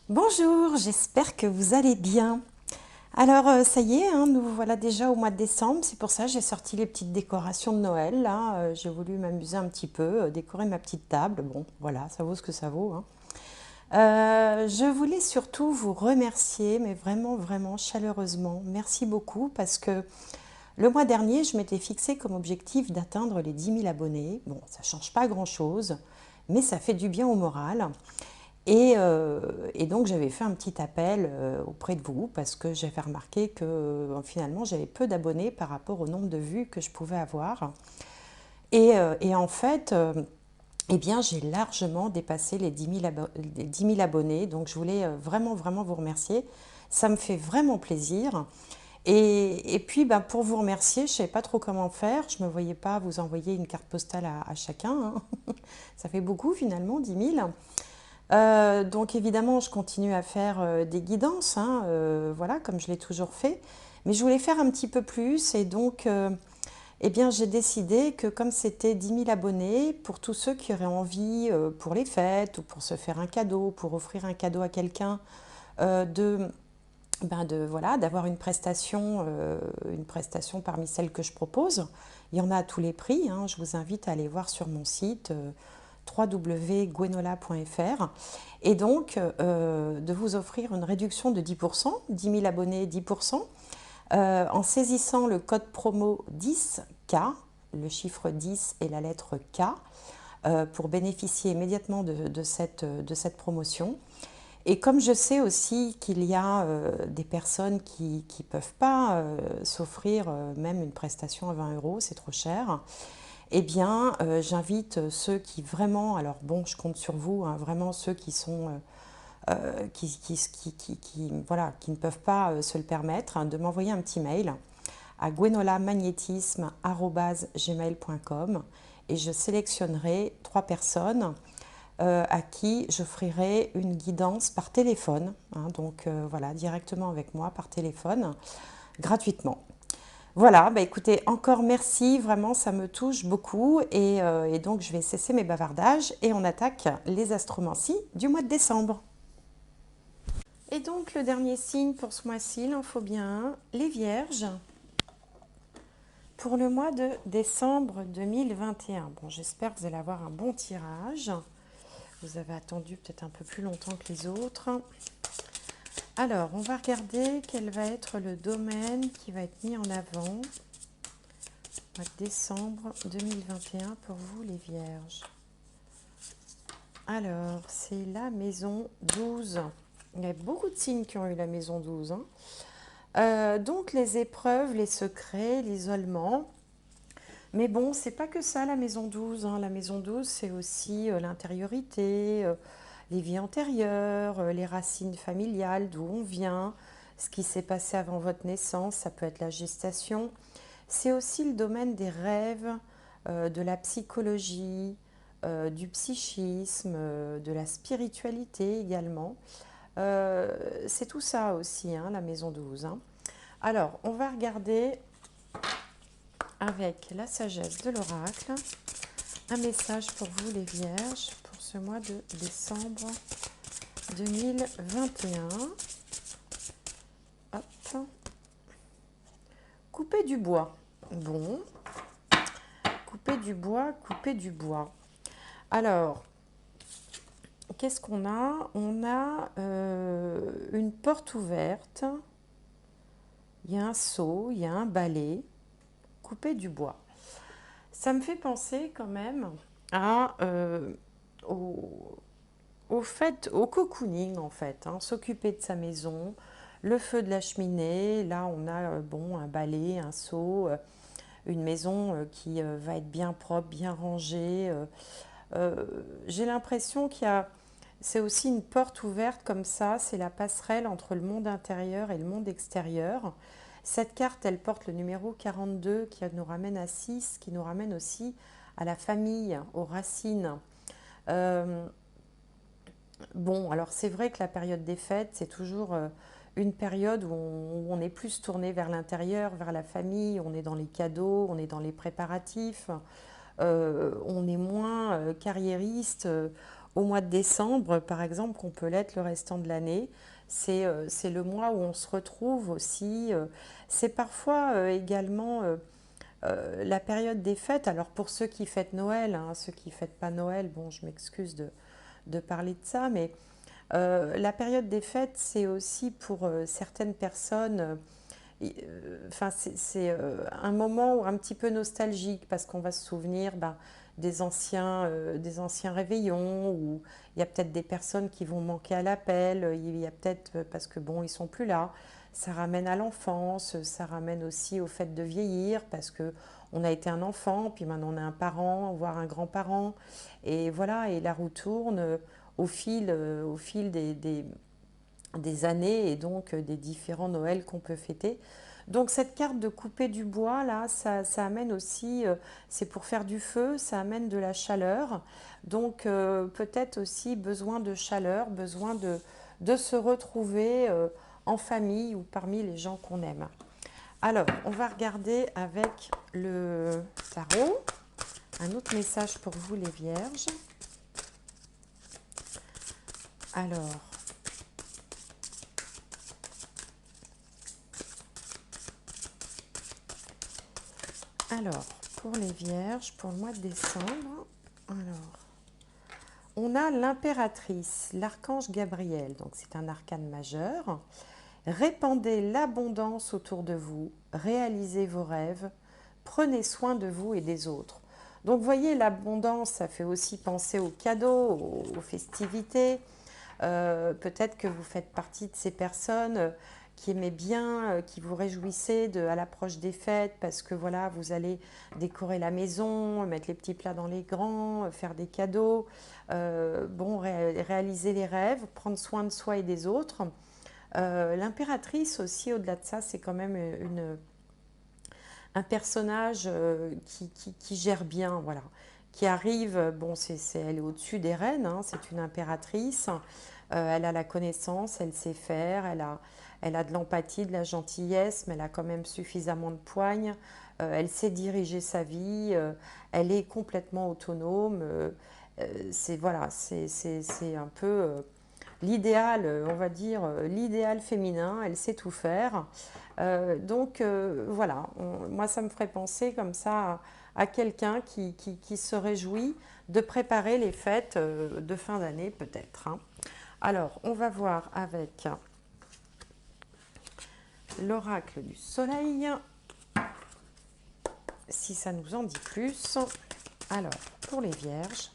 Bonjour, j'espère que vous allez bien. Alors ça y est, hein, nous voilà déjà au mois de décembre, c'est pour ça que j'ai sorti les petites décorations de Noël. Là, j'ai voulu m'amuser un petit peu, décorer ma petite table. Bon, voilà, ça vaut ce que ça vaut, hein. Je voulais surtout vous remercier, mais vraiment, vraiment chaleureusement. Merci beaucoup parce que le mois dernier, je m'étais fixé comme objectif d'atteindre les 10 000 abonnés. Bon, ça ne change pas grand-chose, mais ça fait du bien au moral. Et donc j'avais fait un petit appel auprès de vous parce que j'avais remarqué que finalement j'avais peu d'abonnés par rapport au nombre de vues que je pouvais avoir. Et en fait, eh bien j'ai largement dépassé les 10 000 abonnés, donc je voulais vraiment vraiment vous remercier. Ça me fait vraiment plaisir. Et puis ben, pour vous remercier, je ne savais pas trop comment faire. Je ne me voyais pas vous envoyer une carte postale à chacun, hein. Ça fait beaucoup finalement, 10 000. Donc évidemment, je continue à faire des guidances, hein, voilà, comme je l'ai toujours fait. Mais je voulais faire un petit peu plus et donc eh bien, j'ai décidé que comme c'était 10 000 abonnés, pour tous ceux qui auraient envie pour les fêtes ou pour se faire un cadeau, pour offrir un cadeau à quelqu'un, de, voilà, d'avoir une prestation parmi celles que je propose. Il y en a à tous les prix, hein. Je vous invite à aller voir sur mon site www.gwenola.fr et donc de vous offrir une réduction de 10%, 10 000 abonnés 10%, en saisissant le code promo 10K, le chiffre 10 et la lettre K, pour bénéficier immédiatement de cette promotion. Et comme je sais aussi qu'il y a des personnes qui ne peuvent pas s'offrir même une prestation à 20 euros, c'est trop cher, eh bien j'invite ceux qui vraiment, alors bon, je compte sur vous, hein, vraiment ceux qui sont voilà, qui ne peuvent pas se le permettre, hein, de m'envoyer un petit mail à gwenolamagnétisme@gmail.com et je sélectionnerai 3 personnes à qui j'offrirai une guidance par téléphone, hein, donc voilà, directement avec moi par téléphone, gratuitement. Voilà, bah écoutez, encore merci, vraiment ça me touche beaucoup et donc je vais cesser mes bavardages et on attaque les astromancies du mois de décembre. Et donc le dernier signe pour ce mois-ci, il en faut bien un, les Vierges, pour le mois de décembre 2021. Bon, j'espère que vous allez avoir un bon tirage. Vous avez attendu peut-être un peu plus longtemps que les autres. Alors, on va regarder quel va être le domaine qui va être mis en avant au mois de décembre 2021 pour vous les Vierges. Alors, c'est la maison 12. Il y a beaucoup de signes qui ont eu la maison 12, hein. Donc les épreuves, les secrets, l'isolement. Mais bon, c'est pas que ça la maison 12, hein. La maison 12, c'est aussi l'intériorité, les vies antérieures, les racines familiales, d'où on vient, ce qui s'est passé avant votre naissance, ça peut être la gestation. C'est aussi le domaine des rêves, de la psychologie, du psychisme, de la spiritualité également. C'est tout ça aussi, hein, la maison 12, hein. Alors, on va regarder avec la sagesse de l'oracle un message pour vous les Vierges pour ce mois de décembre 2021. Hop. Couper du bois. Bon, couper du bois, couper du bois. Alors, qu'est-ce qu'on a? On a une porte ouverte, il y a un seau, il y a un balai, couper du bois. Ça me fait penser quand même au, au cocooning en fait, hein, s'occuper de sa maison, le feu de la cheminée, là on a bon, un balai, un seau, une maison qui va être bien propre, bien rangée. J'ai l'impression qu'il y a, c'est aussi une porte ouverte comme ça, c'est la passerelle entre le monde intérieur et le monde extérieur. Cette carte, elle porte le numéro 42 qui nous ramène à 6, qui nous ramène aussi à la famille, aux racines. Bon, alors c'est vrai que la période des fêtes, c'est toujours une période où on est plus tourné vers l'intérieur, vers la famille, on est dans les cadeaux, on est dans les préparatifs, on est moins carriériste au mois de décembre, par exemple, qu'on peut l'être le restant de l'année. C'est le mois où on se retrouve aussi. C'est parfois également la période des fêtes. Alors pour ceux qui fêtent Noël, hein, ceux qui fêtent pas Noël, bon, je m'excuse de parler de ça, mais la période des fêtes, c'est aussi pour certaines personnes, enfin, c'est un moment un petit peu nostalgique parce qu'on va se souvenir ben, des anciens réveillons où il y a peut-être des personnes qui vont manquer à l'appel, il y a peut-être parce que bon, ils sont plus là. Ça ramène à l'enfance, ça ramène aussi au fait de vieillir parce que on a été un enfant, puis maintenant on est un parent, voire un grand-parent, et voilà, et la roue tourne au fil des années et donc des différents Noëls qu'on peut fêter. Donc cette carte de couper du bois, là, ça amène aussi, c'est pour faire du feu, ça amène de la chaleur. Donc peut-être aussi besoin de chaleur, besoin de se retrouver en famille ou parmi les gens qu'on aime. Alors, on va regarder avec le tarot. Un autre message pour vous les vierges. Alors, pour les vierges, pour le mois de décembre, alors, on a l'impératrice, l'archange Gabriel, donc c'est un arcane majeur. Répandez l'abondance autour de vous, réalisez vos rêves, prenez soin de vous et des autres. Donc, vous voyez, l'abondance, ça fait aussi penser aux cadeaux, aux festivités. Peut-être que vous faites partie de ces personnes qui aimaient bien, qui vous réjouissaient à l'approche des fêtes parce que voilà, vous allez décorer la maison, mettre les petits plats dans les grands, faire des cadeaux, bon, réaliser les rêves, prendre soin de soi et des autres. L'impératrice aussi, au-delà de ça, c'est quand même un personnage qui gère bien, voilà, qui arrive, bon, elle est au-dessus des reines, hein, c'est une impératrice, elle a la connaissance, elle sait faire, elle a de l'empathie, de la gentillesse, mais elle a quand même suffisamment de poigne, elle sait diriger sa vie, elle est complètement autonome, c'est voilà, c'est un peu l'idéal, on va dire, l'idéal féminin, elle sait tout faire. Donc voilà, moi ça me ferait penser comme ça à quelqu'un qui se réjouit de préparer les fêtes de fin d'année peut-être, hein. Alors, on va voir avec l'oracle du soleil, si ça nous en dit plus. Alors, pour les vierges,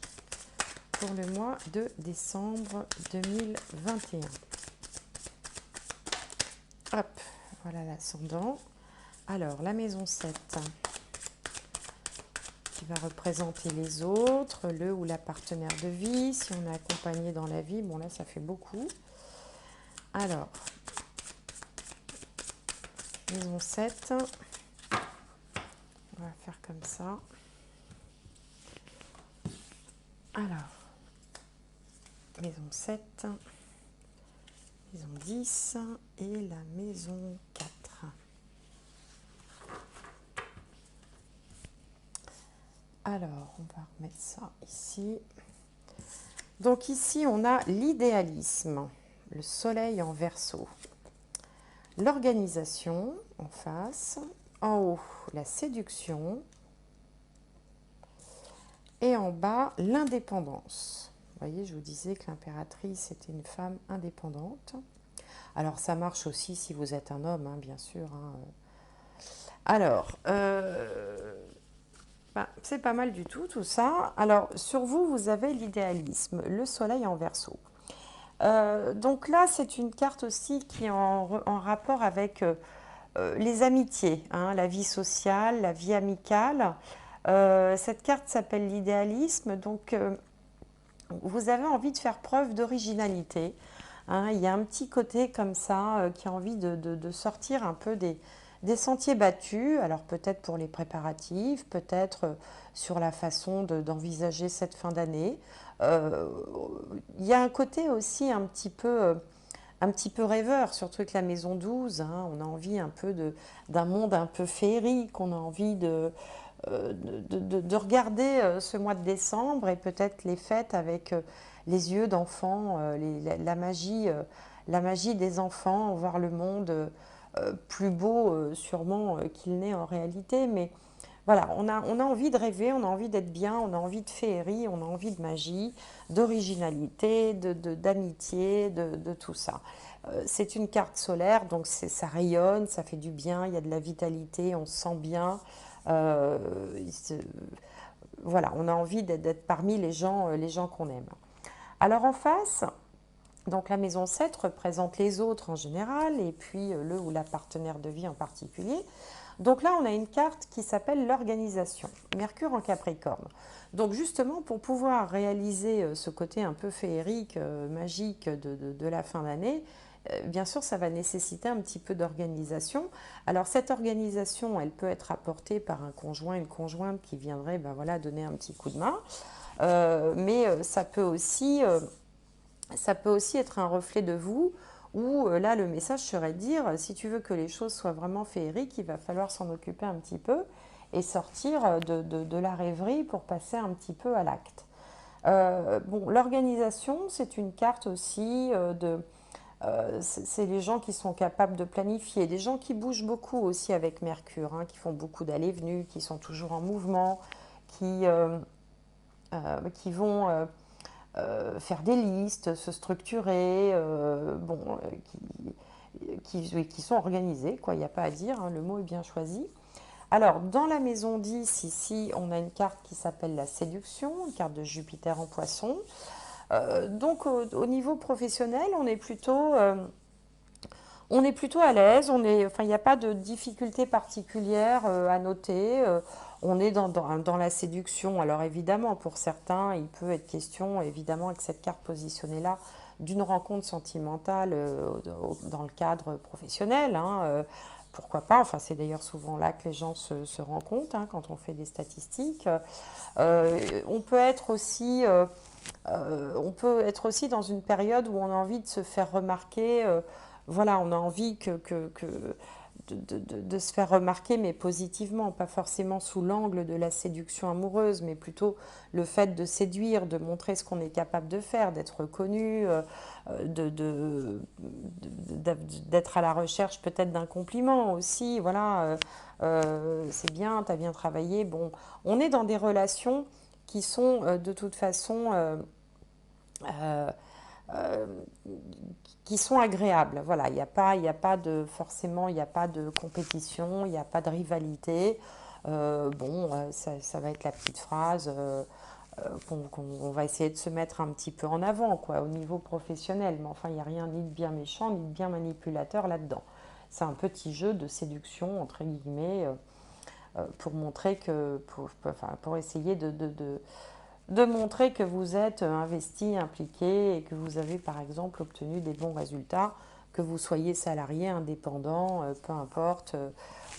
pour le mois de décembre 2021. Hop, voilà l'ascendant. Alors, la maison 7 qui va représenter les autres, le ou la partenaire de vie, si on est accompagné dans la vie, bon là ça fait beaucoup. Alors, maison 7, on va faire comme ça. Alors, maison 7, maison 10 et la maison 4. Alors, on va remettre ça ici. Donc ici, on a l'idéalisme, le soleil en Verseau. L'organisation en face. En haut, la séduction. Et en bas, l'indépendance. Vous voyez, je vous disais que l'impératrice était une femme indépendante. Alors, ça marche aussi si vous êtes un homme, hein, bien sûr, hein. Alors, c'est pas mal du tout ça. Alors, sur vous, vous avez l'idéalisme, le soleil en Verseau. Donc là, c'est une carte aussi qui est en rapport avec les amitiés, hein, la vie sociale, la vie amicale. Cette carte s'appelle l'idéalisme, donc vous avez envie de faire preuve d'originalité, hein. Il y a un petit côté comme ça qui a envie de sortir un peu des sentiers battus, alors peut-être pour les préparatifs, peut-être sur la façon d'envisager cette fin d'année. Il y a un côté aussi un petit peu rêveur, surtout avec la maison 12, hein, on a envie un peu d'un monde un peu féerique, on a envie de regarder ce mois de décembre et peut-être les fêtes avec les yeux d'enfants, la magie des enfants, voir le monde plus beau sûrement qu'il n'est en réalité. Mais voilà, on a envie de rêver, on a envie d'être bien, on a envie de féerie, on a envie de magie, d'originalité, d'amitié, de tout ça. C'est une carte solaire, donc ça rayonne, ça fait du bien, il y a de la vitalité, on se sent bien. Euh, voilà, on a envie d'être parmi les gens qu'on aime. Alors en face, donc la maison 7 représente les autres en général et puis le ou la partenaire de vie en particulier. Donc là, on a une carte qui s'appelle l'organisation, Mercure en Capricorne. Donc justement, pour pouvoir réaliser ce côté un peu féerique, magique de la fin d'année, bien sûr, ça va nécessiter un petit peu d'organisation. Alors cette organisation, elle peut être apportée par un conjoint, une conjointe qui viendrait ben voilà, donner un petit coup de main. Mais ça peut aussi être un reflet de vous où là le message serait de dire si tu veux que les choses soient vraiment féeriques, il va falloir s'en occuper un petit peu et sortir de la rêverie pour passer un petit peu à l'acte. Bon, l'organisation, c'est une carte aussi c'est les gens qui sont capables de planifier, des gens qui bougent beaucoup aussi avec Mercure, hein, qui font beaucoup d'allées-venues, qui sont toujours en mouvement, qui, qui vont faire des listes, se structurer, bon, oui, qui sont organisés, quoi, il n'y a pas à dire, hein, le mot est bien choisi. Alors, dans la maison 10, ici, on a une carte qui s'appelle la séduction, une carte de Jupiter en poisson. Donc, au niveau professionnel, on est plutôt à l'aise, enfin, il n'y a pas de difficulté particulière à noter. On est dans la séduction. Alors évidemment, pour certains, il peut être question, évidemment, avec cette carte positionnée là, d'une rencontre sentimentale dans le cadre professionnel. Hein, pourquoi pas? Enfin, c'est d'ailleurs souvent là que les gens se rencontrent hein, quand on fait des statistiques. On peut être aussi on peut être aussi dans une période où on a envie de se faire remarquer. Voilà, on a envie de se faire remarquer, mais positivement, pas forcément sous l'angle de la séduction amoureuse, mais plutôt le fait de séduire, de montrer ce qu'on est capable de faire, d'être reconnu, d'être à la recherche peut-être d'un compliment aussi. Voilà, c'est bien, tu as bien travaillé. Bon, on est dans des relations qui sont de toute façon euh, euh, qui sont agréables. Voilà, il n'y a pas de forcément, il n'y a pas de compétition, il n'y a pas de rivalité. Bon, ça va être la petite phrase qu'on va essayer de se mettre un petit peu en avant, quoi, au niveau professionnel. Mais enfin, il n'y a rien ni de bien méchant ni de bien manipulateur là-dedans. C'est un petit jeu de séduction entre guillemets pour montrer enfin, pour essayer de montrer que vous êtes investi, impliqué et que vous avez par exemple obtenu des bons résultats, que vous soyez salarié, indépendant, peu importe,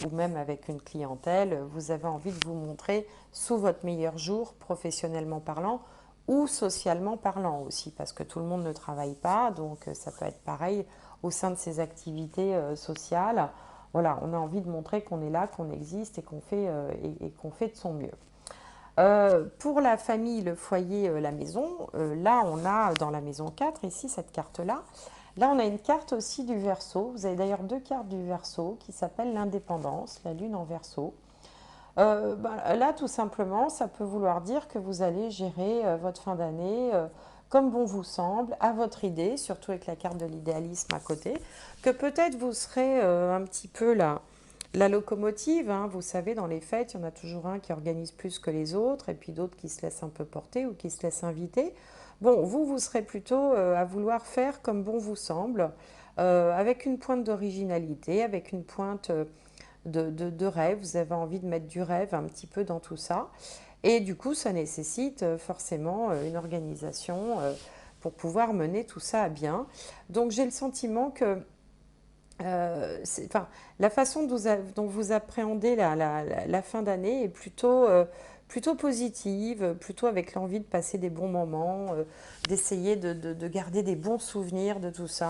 ou même avec une clientèle, vous avez envie de vous montrer sous votre meilleur jour, professionnellement parlant, ou socialement parlant aussi, parce que tout le monde ne travaille pas, donc ça peut être pareil au sein de ces activités sociales. Voilà, on a envie de montrer qu'on est là, qu'on existe et qu'on fait de son mieux. Pour la famille, le foyer, la maison, là on a dans la maison 4, ici cette carte-là, là on a une carte aussi du Verseau. Vous avez d'ailleurs deux cartes du Verseau qui s'appellent l'indépendance, la lune en Verseau. Là tout simplement, ça peut vouloir dire que vous allez gérer votre fin d'année comme bon vous semble, à votre idée, surtout avec la carte de l'idéalisme à côté, que peut-être vous serez un petit peu là la locomotive, hein, vous savez, dans les fêtes, il y en a toujours un qui organise plus que les autres, et puis d'autres qui se laissent un peu porter ou qui se laissent inviter. Bon, vous serez plutôt à vouloir faire comme bon vous semble, avec une pointe d'originalité, avec une pointe de rêve. Vous avez envie de mettre du rêve un petit peu dans tout ça. Et du coup, ça nécessite forcément une organisation pour pouvoir mener tout ça à bien. Donc j'ai le sentiment que enfin, la façon dont vous appréhendez la fin d'année est plutôt plutôt positive, plutôt avec l'envie de passer des bons moments, d'essayer de garder des bons souvenirs de tout ça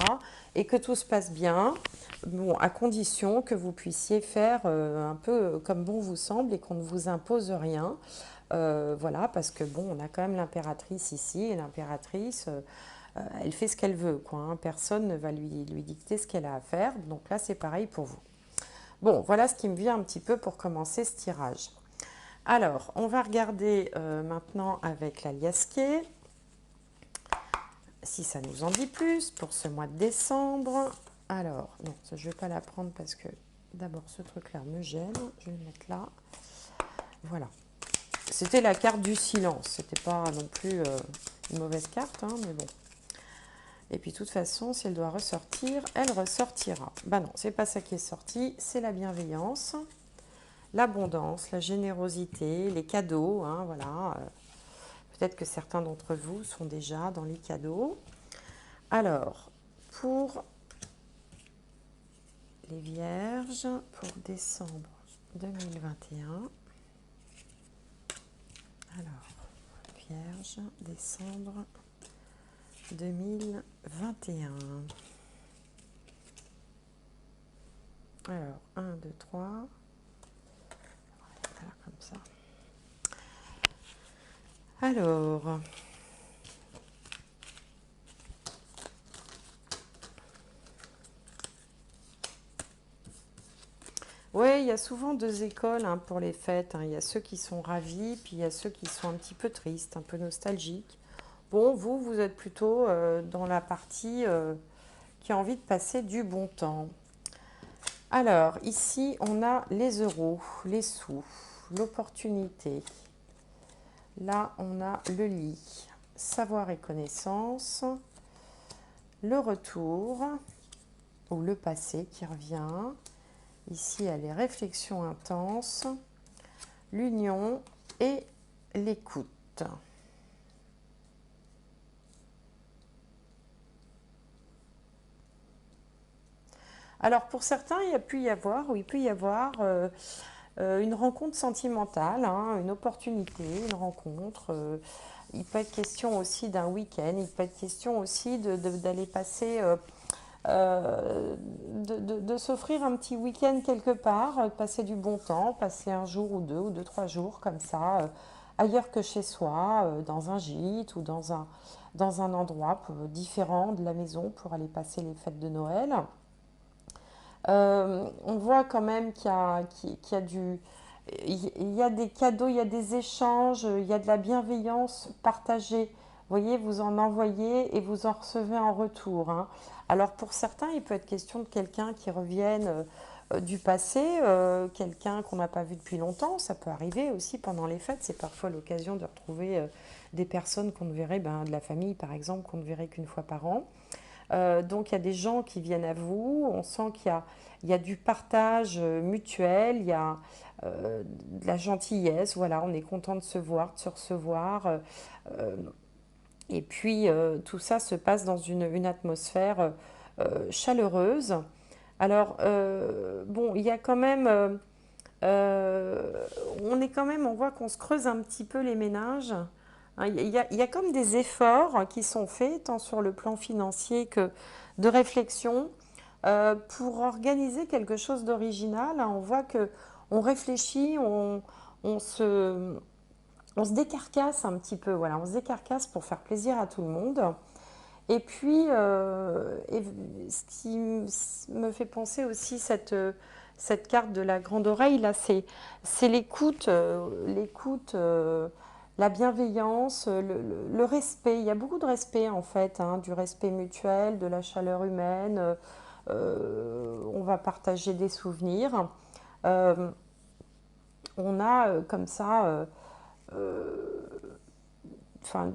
et que tout se passe bien, bon, à condition que vous puissiez faire un peu comme bon vous semble et qu'on ne vous impose rien. Voilà, parce que bon, on a quand même l'impératrice ici, et l'impératrice, elle fait ce qu'elle veut, quoi, hein. Personne ne va lui dicter ce qu'elle a à faire. Donc là, c'est pareil pour vous. Bon, voilà ce qui me vient un petit peu pour commencer ce tirage. Alors, on va regarder maintenant avec la liasquée, si ça nous en dit plus pour ce mois de décembre. Alors, non, ça, je ne vais pas la prendre parce que d'abord ce truc-là me gêne. Je vais le mettre là. Voilà. C'était la carte du silence. C'était pas non plus une mauvaise carte, hein, mais bon. Et puis, de toute façon, si elle doit ressortir, elle ressortira. Ben non, c'est pas ça qui est sorti, c'est la bienveillance, l'abondance, la générosité, les cadeaux, hein, voilà. Peut-être que certains d'entre vous sont déjà dans les cadeaux. Alors, pour les vierges, pour décembre 2021. Alors, vierge, décembre 2021. Alors, 1, 2, 3. Voilà, comme ça. Alors, oui, il y a souvent deux écoles, hein, pour les fêtes, hein. Il y a ceux qui sont ravis, puis il y a ceux qui sont un petit peu tristes, un peu nostalgiques. Bon, vous êtes plutôt dans la partie qui a envie de passer du bon temps. Alors, ici, on a les euros, les sous, l'opportunité. Là, on a le lit, savoir et connaissance, le retour, ou le passé qui revient. Ici, il y a les réflexions intenses, l'union et l'écoute. Alors, pour certains, il peut y avoir une rencontre sentimentale, hein, une opportunité, une rencontre. Il peut être question aussi d'un week-end, il peut être question aussi d'aller passer, de s'offrir un petit week-end quelque part, passer du bon temps, passer un jour ou deux, trois jours comme ça, ailleurs que chez soi, dans un gîte ou dans un endroit différent de la maison pour aller passer les fêtes de Noël. On voit quand même qu'il y a il y a des cadeaux, il y a des échanges, il y a de la bienveillance partagée. Vous voyez, vous en envoyez et vous en recevez en retour, hein. Alors pour certains, il peut être question de quelqu'un qui revienne du passé, quelqu'un qu'on n'a pas vu depuis longtemps. Ça peut arriver aussi pendant les fêtes. C'est parfois l'occasion de retrouver des personnes qu'on ne verrait, de la famille par exemple, qu'on ne verrait qu'une fois par an. Donc il y a des gens qui viennent à vous, on sent il y a du partage mutuel, il y a de la gentillesse, voilà, on est content de se voir, de se recevoir. Et puis tout ça se passe dans une atmosphère chaleureuse. Alors, bon, il y a quand même, on est quand même, on voit qu'on se creuse un petit peu les ménages, hein. Il y a comme des efforts qui sont faits, tant sur le plan financier que de réflexion, pour organiser quelque chose d'original, hein. On voit que on réfléchit, on se, on se décarcasse un petit peu, voilà, on se décarcasse pour faire plaisir à tout le monde. Et puis, ce qui me fait penser aussi cette carte de la grande oreille, là, c'est l'écoute, la bienveillance, le respect. Il y a beaucoup de respect, en fait, hein, du respect mutuel, de la chaleur humaine. On va partager des souvenirs. Euh, on a comme ça, enfin,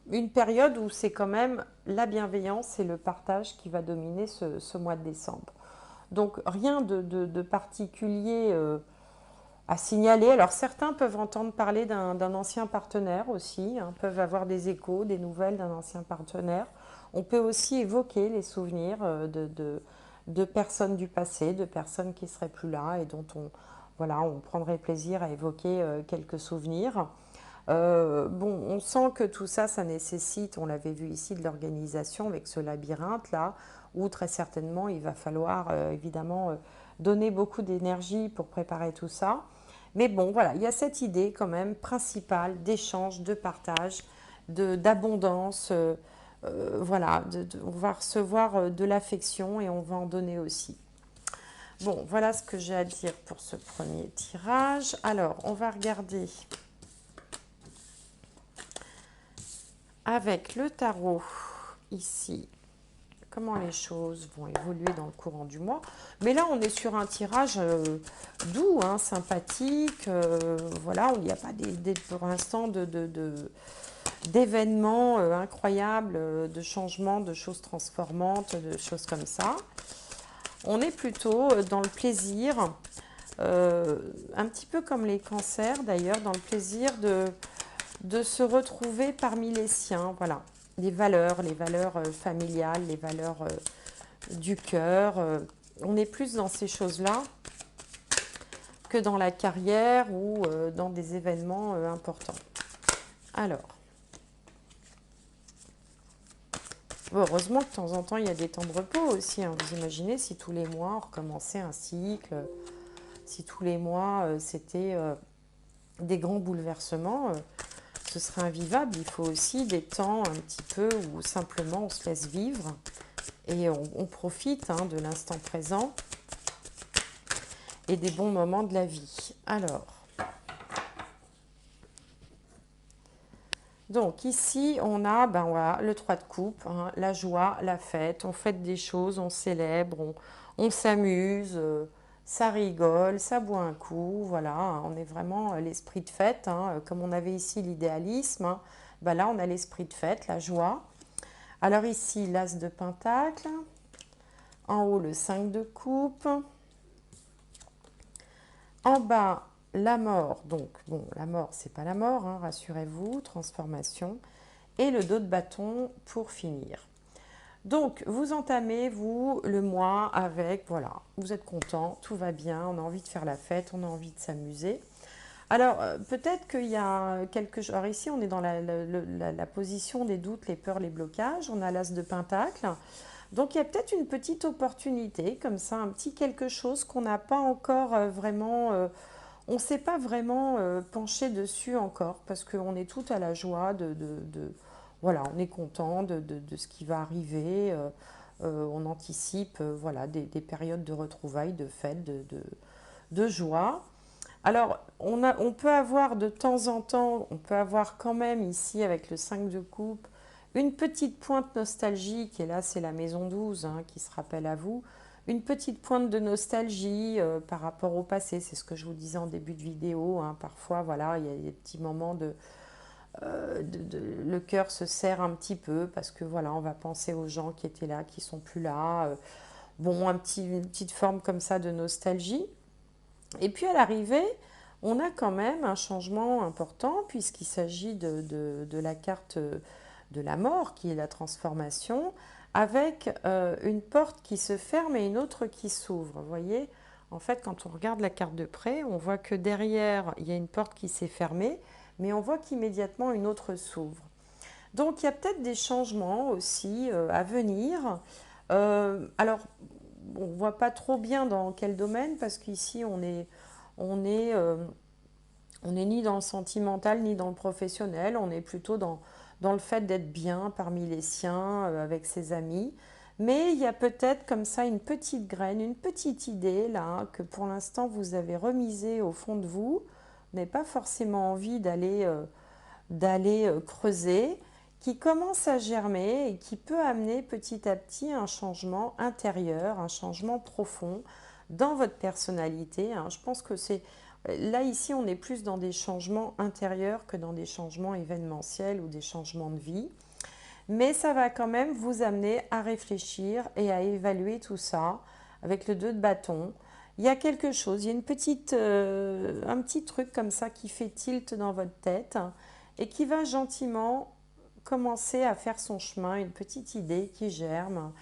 une période où c'est quand même la bienveillance et le partage qui va dominer ce mois de décembre. Donc rien de particulier à signaler. Alors certains peuvent entendre parler d'un ancien partenaire aussi, hein, peuvent avoir des échos, des nouvelles d'un ancien partenaire. On peut aussi évoquer les souvenirs de personnes du passé, de personnes qui ne seraient plus là et voilà, on prendrait plaisir à évoquer quelques souvenirs. Bon, on sent que tout ça, ça nécessite, on l'avait vu ici, de l'organisation avec ce labyrinthe-là, où très certainement il va falloir évidemment donner beaucoup d'énergie pour préparer tout ça. Mais bon, voilà, il y a cette idée quand même principale d'échange, de partage, d'abondance. Voilà, on va recevoir de l'affection et on va en donner aussi. Bon, voilà ce que j'ai à dire pour ce premier tirage. Alors, on va regarder avec le tarot ici comment les choses vont évoluer dans le courant du mois. Mais là, on est sur un tirage doux, hein, sympathique. Voilà, il n'y a pas pour l'instant d'événements incroyables, de changements, de choses transformantes, de choses comme ça. On est plutôt dans le plaisir, un petit peu comme les cancers d'ailleurs, dans le plaisir de se retrouver parmi les siens, voilà. Les valeurs familiales, les valeurs du cœur. On est plus dans ces choses-là que dans la carrière ou dans des événements importants. Alors, bon, heureusement que de temps en temps, il y a des temps de repos aussi, hein. Vous imaginez si tous les mois, on recommençait un cycle, si tous les mois, c'était des grands bouleversements, ce serait invivable. Il faut aussi des temps un petit peu où simplement on se laisse vivre et on profite hein, de l'instant présent et des bons moments de la vie. Alors, donc ici on a ben voilà, le 3 de coupe, hein, la joie, la fête, on fête des choses, on célèbre, on s'amuse, ça rigole, ça boit un coup, voilà, hein, on est vraiment l'esprit de fête, hein, comme on avait ici l'idéalisme, hein, ben là on a l'esprit de fête, la joie. Alors ici l'as de pentacle, en haut le 5 de coupe, en bas la mort, donc bon la mort c'est pas la mort, hein, rassurez-vous, transformation, et le dos de bâton pour finir. Donc, vous entamez, vous, le mois avec, voilà, vous êtes content, tout va bien, on a envie de faire la fête, on a envie de s'amuser. Alors, peut-être qu'il y a quelque chose... Alors ici, on est dans la position des doutes, les peurs, les blocages. On a l'as de pentacle. Donc, il y a peut-être une petite opportunité, comme ça, un petit quelque chose qu'on n'a pas encore vraiment... on ne s'est pas vraiment penché dessus encore, parce qu'on est tout à la joie voilà, on est content de ce qui va arriver. On anticipe voilà, des périodes de retrouvailles, de fêtes, de joie. Alors, on peut avoir de temps en temps, on peut avoir quand même ici avec le 5 de coupe, une petite pointe nostalgique, et là c'est la maison 12 hein, qui se rappelle à vous, une petite pointe de nostalgie par rapport au passé, c'est ce que je vous disais en début de vidéo, hein. Parfois voilà, il y a des petits moments le cœur se serre un petit peu parce que voilà, on va penser aux gens qui étaient là, qui sont plus là. Bon, une petite forme comme ça de nostalgie. Et puis à l'arrivée, on a quand même un changement important puisqu'il s'agit de la carte de la mort qui est la transformation avec une porte qui se ferme et une autre qui s'ouvre. Vous voyez, en fait, quand on regarde la carte de près, on voit que derrière, il y a une porte qui s'est fermée, mais on voit qu'immédiatement une autre s'ouvre. Donc il y a peut-être des changements aussi à venir. Alors, on ne voit pas trop bien dans quel domaine, parce qu'ici, on est, on est ni dans le sentimental, ni dans le professionnel. On est plutôt dans le fait d'être bien parmi les siens, avec ses amis. Mais il y a peut-être comme ça une petite graine, une petite idée, là, que pour l'instant, vous avez remisée au fond de vous. Vous n'avez pas forcément envie d'aller creuser, qui commence à germer et qui peut amener petit à petit un changement intérieur, un changement profond dans votre personnalité, hein. Je pense que c'est... Là, ici, on est plus dans des changements intérieurs que dans des changements événementiels ou des changements de vie. Mais ça va quand même vous amener à réfléchir et à évaluer tout ça avec le 2 de bâton. Il y a quelque chose, il y a un petit truc comme ça qui fait tilt dans votre tête et qui va gentiment commencer à faire son chemin, une petite idée qui germe.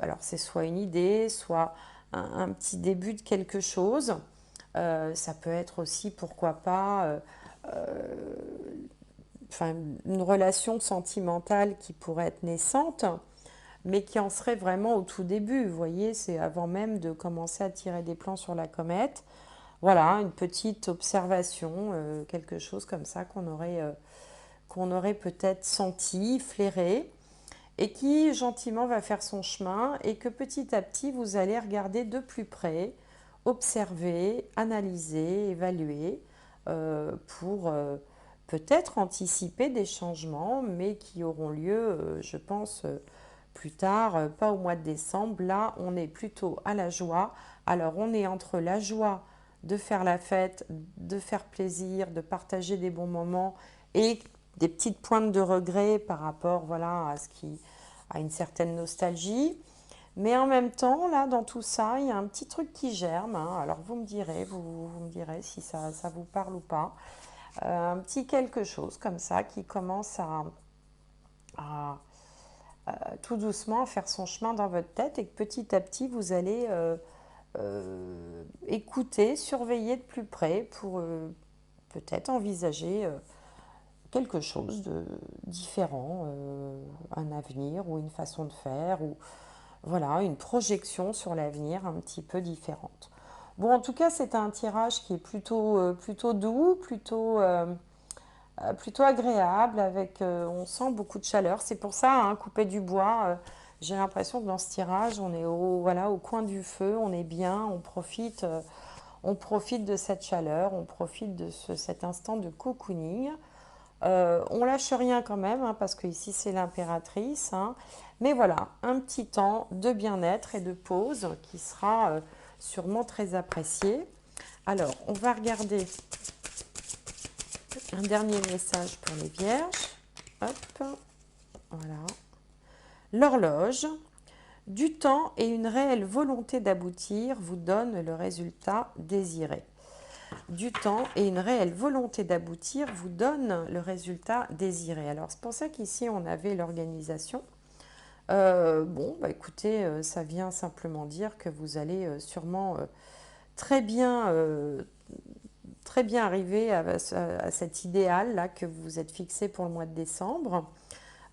Alors c'est soit une idée, soit un petit début de quelque chose. Ça peut être aussi, pourquoi pas, enfin, une relation sentimentale qui pourrait être naissante, mais qui en serait vraiment au tout début. Vous voyez, c'est avant même de commencer à tirer des plans sur la comète. Voilà, une petite observation, quelque chose comme ça qu'on aurait peut-être senti, flairé, et qui gentiment va faire son chemin, et que petit à petit, vous allez regarder de plus près, observer, analyser, évaluer, pour peut-être anticiper des changements, mais qui auront lieu, je pense, plus tard, pas au mois de décembre. Là, on est plutôt à la joie. Alors, on est entre la joie de faire la fête, de faire plaisir, de partager des bons moments et des petites pointes de regret par rapport, voilà, à une certaine nostalgie. Mais en même temps, là, dans tout ça, il y a un petit truc qui germe, hein. Alors, vous me direz si ça vous parle ou pas. Un petit quelque chose comme ça qui commence à, tout doucement à faire son chemin dans votre tête, et que petit à petit, vous allez écouter, surveiller de plus près pour peut-être envisager quelque chose de différent, un avenir ou une façon de faire, ou voilà, une projection sur l'avenir un petit peu différente. Bon, en tout cas, c'est un tirage qui est plutôt doux, plutôt agréable, avec, on sent beaucoup de chaleur. C'est pour ça, hein, couper du bois, j'ai l'impression que dans ce tirage, on est voilà, au coin du feu, on est bien, on profite de cette chaleur, on profite de cet instant de cocooning. On lâche rien quand même, hein, parce que ici c'est l'impératrice, hein. Mais voilà, un petit temps de bien-être et de pause qui sera sûrement très apprécié. Alors, on va regarder un dernier message pour les vierges. Hop, voilà. L'horloge. Du temps et une réelle volonté d'aboutir vous donnent le résultat désiré. Du temps et une réelle volonté d'aboutir vous donnent le résultat désiré. Alors, c'est pour ça qu'ici, on avait l'organisation. Bon, bah écoutez, ça vient simplement dire que vous allez sûrement très bien, très bien arriver à cet idéal là que vous vous êtes fixé pour le mois de décembre.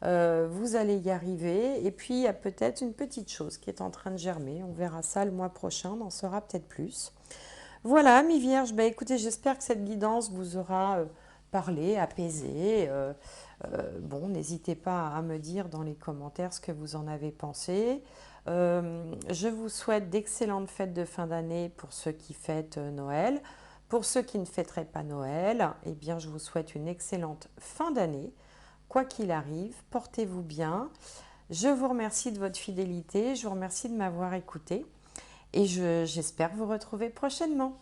Vous allez y arriver. Et puis, il y a peut-être une petite chose qui est en train de germer. On verra ça le mois prochain, on en saura peut-être plus. Voilà, mes vierges, bah, écoutez, j'espère que cette guidance vous aura parlé, apaisé. Bon, n'hésitez pas à me dire dans les commentaires ce que vous en avez pensé. Je vous souhaite d'excellentes fêtes de fin d'année pour ceux qui fêtent Noël. Pour ceux qui ne fêteraient pas Noël, eh bien, je vous souhaite une excellente fin d'année. Quoi qu'il arrive, portez-vous bien. Je vous remercie de votre fidélité, je vous remercie de m'avoir écouté, et j'espère vous retrouver prochainement.